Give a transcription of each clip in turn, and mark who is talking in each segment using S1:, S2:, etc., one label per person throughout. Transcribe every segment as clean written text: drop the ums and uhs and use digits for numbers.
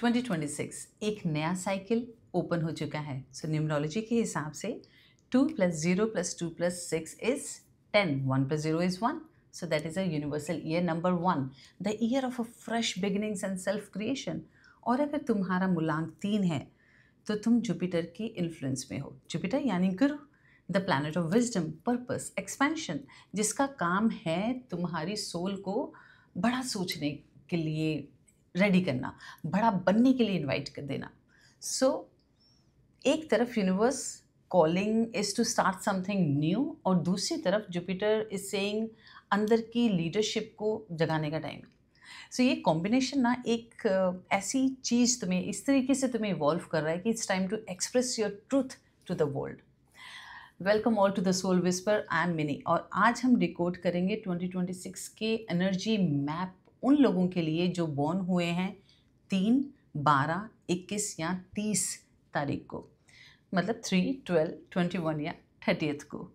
S1: 2026 एक नया cycle open हो चुका है। सो न्यूमरोलॉजी के हिसाब से 2 + 0 + 2 + 6 is 10, 1 + 0 is 1. So that is a universal year number 1, the year of a fresh beginnings and self creation. और अगर तुम्हारा मूलांक 3 है तो तुम जुपिटर की इन्फ्लुएंस में हो। जुपिटर यानी गुरु, the planet of wisdom, purpose, expansion, जिसका काम है तुम्हारी सोल को बड़ा सोचने के लिए रेडी करना, बड़ा बनने के लिए इनवाइट कर देना। सो एक तरफ universe calling is to start something new और दूसरी तरफ जुपिटर इज सेइंग अंदर की लीडरशिप को जगाने का टाइम है। सो ये कॉम्बिनेशन ना एक ऐसी चीज़ तुम्हें इस तरीके से तुम्हें इवॉल्व कर रहा है कि it's time to express your truth to the world. Welcome all to the soul whisper, I am Mini और आज हम डिकोड करेंगे 2026 के एनर्जी मैप उन लोगों के लिए जो बॉर्न हुए हैं 3, 12, 21 या 30 तारीख को, मतलब 3, 12, 21 या 30th को।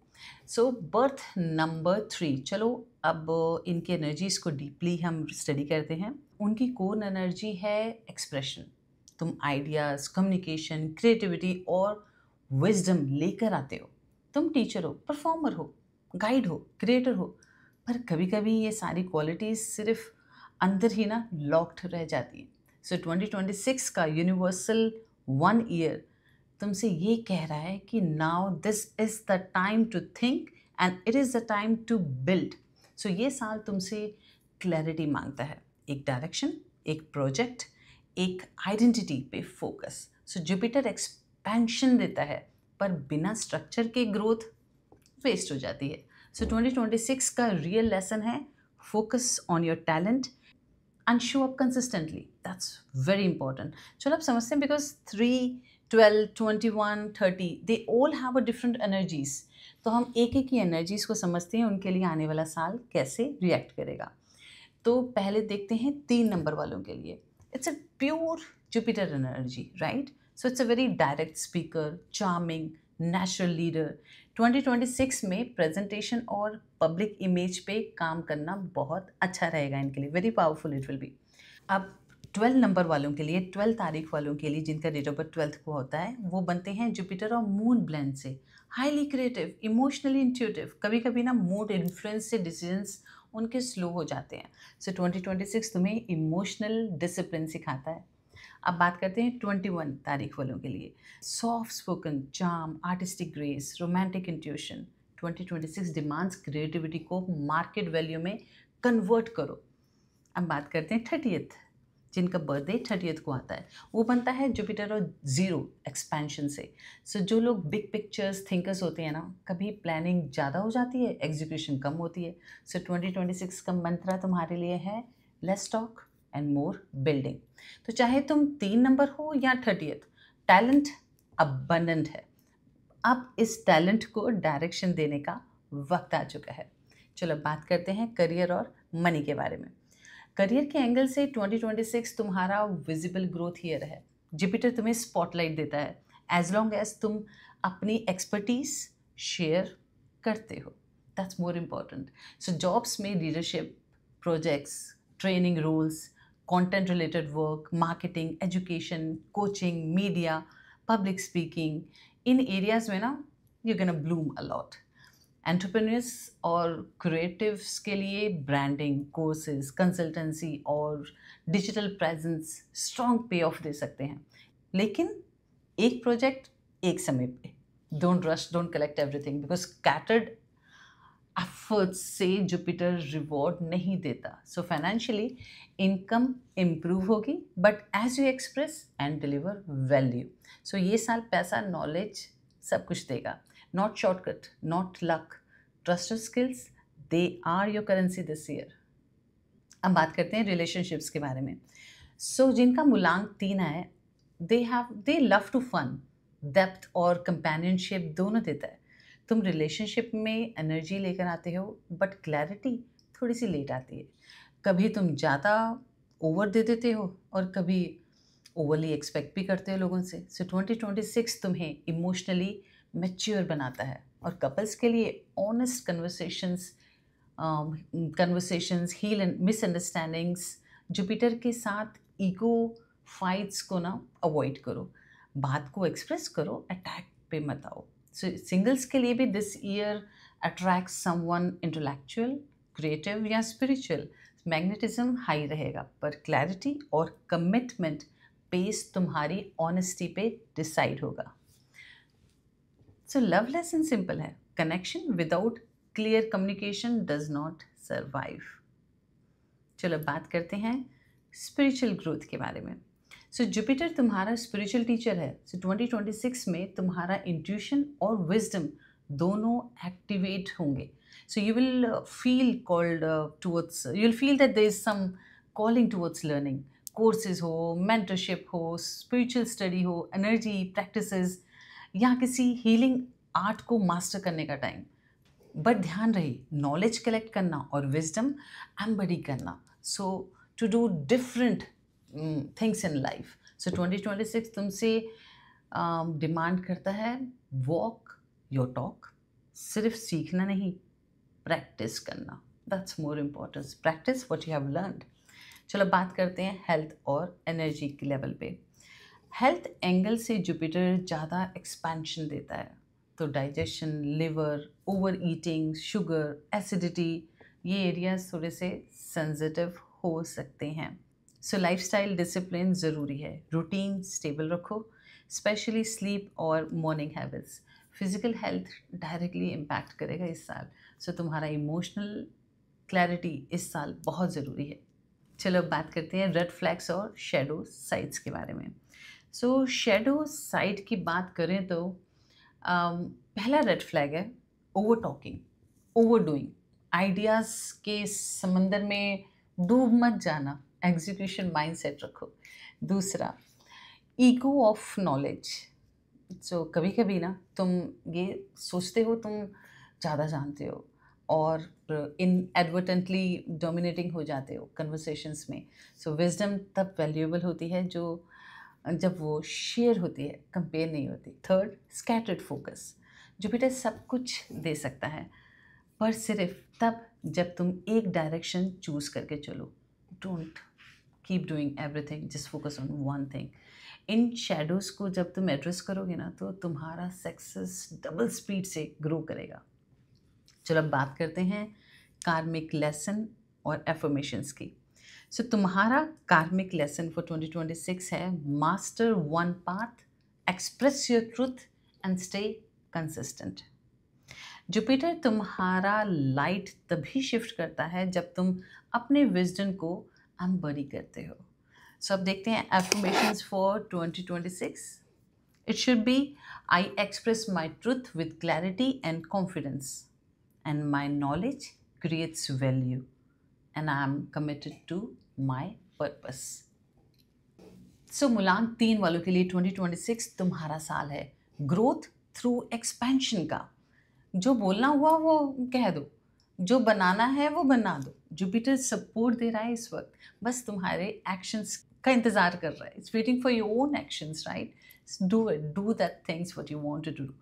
S1: सो बर्थ नंबर 3, चलो अब इनकी एनर्जीज़ को डीपली हम स्टडी करते हैं। उनकी कोर एनर्जी है एक्सप्रेशन। तुम आइडियाज़, कम्युनिकेशन, क्रिएटिविटी और विजडम लेकर आते हो। तुम टीचर हो, परफॉर्मर हो, गाइड हो, क्रिएटर हो, पर कभी कभी ये सारी क्वालिटीज़ सिर्फ अंदर ही ना लॉक्ड रह जाती हैं। सो 2026 का यूनिवर्सल 1 ईयर तुमसे ये कह रहा है कि now this is the time to think and it is the time to build. So ये साल तुमसे क्लैरिटी मांगता है, एक डायरेक्शन, एक प्रोजेक्ट, एक आइडेंटिटी पे फोकस। सो जुपिटर एक्सपेंशन देता है पर बिना स्ट्रक्चर के ग्रोथ वेस्ट हो जाती है। सो 2026 का रियल लेसन है focus on your talent and show up consistently. That's very important. चलो अब समझते हैं because 3, 12, 21, 30 they all have a different energies. तो हम एक एक की एनर्जीज को समझते हैं, उनके लिए आने वाला साल कैसे रिएक्ट करेगा। तो पहले देखते हैं 3 नंबर वालों के लिए। It's a pure Jupiter energy, right? So it's a very direct speaker, charming, natural leader. 2026 में प्रेजेंटेशन और पब्लिक इमेज पे काम करना बहुत अच्छा रहेगा इनके लिए, very powerful it will be. अब 12 नंबर वालों के लिए, 12 तारीख वालों के लिए जिनका डेट ऑफ बर्थ 12 को होता है, वो बनते हैं जुपिटर और मून ब्लेंड से। हाईली क्रिएटिव, इमोशनली इंट्यूटिव, कभी कभी ना मूड इन्फ्लुएंस से डिसीजंस उनके स्लो हो जाते हैं। सो 2026 तुम्हें इमोशनल डिसिप्लिन सिखाता है। अब बात करते हैं 21 तारीख वालों के लिए। Soft spoken, charm, artistic grace, romantic intuition. 2026 demands creativity को मार्केट वैल्यू में कन्वर्ट करो। अब बात करते हैं 30th, जिनका बर्थडे 30th को आता है, वो बनता है जुपिटर और 0 एक्सपेंशन से। सो जो लोग बिग पिक्चर्स थिंकर्स होते हैं ना, कभी प्लानिंग ज़्यादा हो जाती है, एग्जीक्यूशन कम होती है। सो 2026 का मंत्र तुम्हारे लिए है less talk and more building. तो चाहे तुम 3 नंबर हो या 30th, टैलेंट अबंडेंट है। अब इस टैलेंट को डायरेक्शन देने का वक्त आ चुका है। चलो अब बात करते हैं करियर और मनी के बारे में। करियर के एंगल से 2026 तुम्हारा विजिबल ग्रोथ ईयर है। जुपिटर तुम्हें स्पॉटलाइट देता है एज लॉन्ग एज तुम अपनी एक्सपर्टीज शेयर करते हो, that's more important. So jobs में leadership, projects, training roles, content related work, marketing, education, coaching, media, public speaking, in areas में ना you can bloom a lot. Entrepreneurs और creatives के लिए ब्रांडिंग, कोर्सेज, कंसल्टेंसी और digital presence strong pay off दे सकते हैं। लेकिन एक प्रोजेक्ट एक समय पे, don't rush, don't collect everything, because scattered efforts से जुपिटर रिवॉर्ड नहीं देता। सो फाइनेंशियली इनकम इम्प्रूव होगी but as you express and deliver value. So ये साल पैसा, नॉलेज सब कुछ देगा, not shortcut, not luck, trust your skills, they are your currency this year. अब बात करते हैं रिलेशनशिप्स के बारे में। सो जिनका मूलांक 3 है, they love to fun, depth और कंपेनियनशिप दोनों देता है। तुम रिलेशनशिप में एनर्जी लेकर आते हो बट क्लैरिटी थोड़ी सी लेट आती है। कभी तुम ज़्यादा ओवर दे देते हो और कभी ओवरली एक्सपेक्ट भी करते हो लोगों से। सो 2026 तुम्हें इमोशनली मैच्योर बनाता है और कपल्स के लिए honest conversations heal and misunderstandings. Jupiter के साथ ईगो फाइट्स को ना अवॉइड करो, बात को एक्सप्रेस करो, अटैक पे मत आओ। सो सिंगल्स के लिए भी this year attract someone intellectual, creative या स्पिरिचुअल। मैग्नेटिज्म हाई रहेगा, पर क्लैरिटी और कमिटमेंट बेस तुम्हारी ऑनेस्टी पे डिसाइड होगा। सो लव लेसन सिंपल है, connection without clear communication does not survive. चलो बात करते हैं स्पिरिचुअल ग्रोथ के बारे में। सो जुपिटर तुम्हारा स्पिरिचुअल टीचर है। सो 2026 में तुम्हारा इंट्यूशन और विजडम दोनों एक्टिवेट होंगे। So you will feel called towards, you will feel that there is some calling towards learning. Courses हो, मेंटरशिप हो, स्पिरिचुअल स्टडी हो, एनर्जी प्रैक्टिसेस या किसी हीलिंग आर्ट को मास्टर करने का टाइम। बट ध्यान रहे, नॉलेज कलेक्ट करना और विजडम एम्बडी करना, so to do different things in life. So 2026 तुमसे डिमांड करता है वॉक योर टॉक, सिर्फ सीखना नहीं, प्रैक्टिस करना। That's more important, practice what you have learned. चलो बात करते हैं हेल्थ और एनर्जी के लेवल पे। हेल्थ एंगल से जुपिटर ज़्यादा एक्सपेंशन देता है, तो digestion, liver, over eating, sugar, acidity, ये एरियाज थोड़े से सेंसिटिव हो सकते हैं। सो लाइफस्टाइल डिसिप्लिन ज़रूरी है, रूटीन स्टेबल रखो, स्पेशली स्लीप और morning habits. Physical health directly impact करेगा इस साल। सो तुम्हारा इमोशनल क्लैरिटी इस साल बहुत ज़रूरी है। चलो अब बात करते हैं रेड फ्लैग्स और शेडो साइड्स के बारे में। सो शेडो साइड की बात करें तो पहला रेड फ्लैग है over talking, over doing. Ideas के समंदर में डूब मत जाना, एग्जीक्यूशन माइंडसेट रखो। दूसरा, ईगो ऑफ नॉलेज। सो कभी कभी ना तुम ये सोचते हो तुम ज़्यादा जानते हो और इनएडवर्टेंटली डोमिनेटिंग हो जाते हो कन्वर्सेशंस में। सो विजडम तब वैल्यूएबल होती है जब वो शेयर होती है, कंपेयर नहीं होती। Third, scattered focus. जुपिटर सब कुछ दे सकता है, पर सिर्फ तब जब तुम एक डायरेक्शन चूज़ करके चलो। Don't keep doing everything, just focus on one thing. In shadows को जब तुम एड्रेस करोगे ना तो तुम्हारा सक्सेस डबल स्पीड से ग्रो करेगा। चलो अब बात करते हैं कार्मिक लेसन और एफर्मेशंस की। सो तुम्हारा कार्मिक लेसन फॉर 2026 है master one path, express your truth and stay consistent. Jupiter तुम्हारा लाइट तभी शिफ्ट करता है जब तुम अपने विजडम को एम्बडी करते हो। सो अब देखते हैं affirmations for 2026। It should be, I express my truth with clarity and confidence, and my knowledge creates value, and I am committed to my purpose. So मूलांक 3 वालों के लिए 2026 तुम्हारा साल है ग्रोथ थ्रू एक्सपेंशन का। जो बोलना हुआ वो कह दो, जो बनाना है वो बना दो। जुपिटर सपोर्ट दे रहा है इस वक्त, बस तुम्हारे एक्शंस का इंतज़ार कर रहा है। It's waiting for your own actions, right? Do it, do that things what you want to do.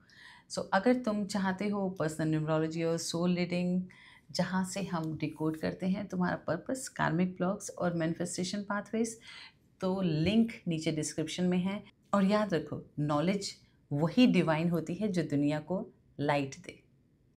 S1: So अगर तुम चाहते हो पर्सनल न्यूमरोलॉजी और सोल रीडिंग, जहाँ से हम डिकोड करते हैं तुम्हारा पर्पस, कार्मिक ब्लॉक्स और मैनिफेस्टेशन पाथवेज, तो लिंक नीचे डिस्क्रिप्शन में है। और याद रखो, नॉलेज वही डिवाइन होती है जो दुनिया को लाइट दे।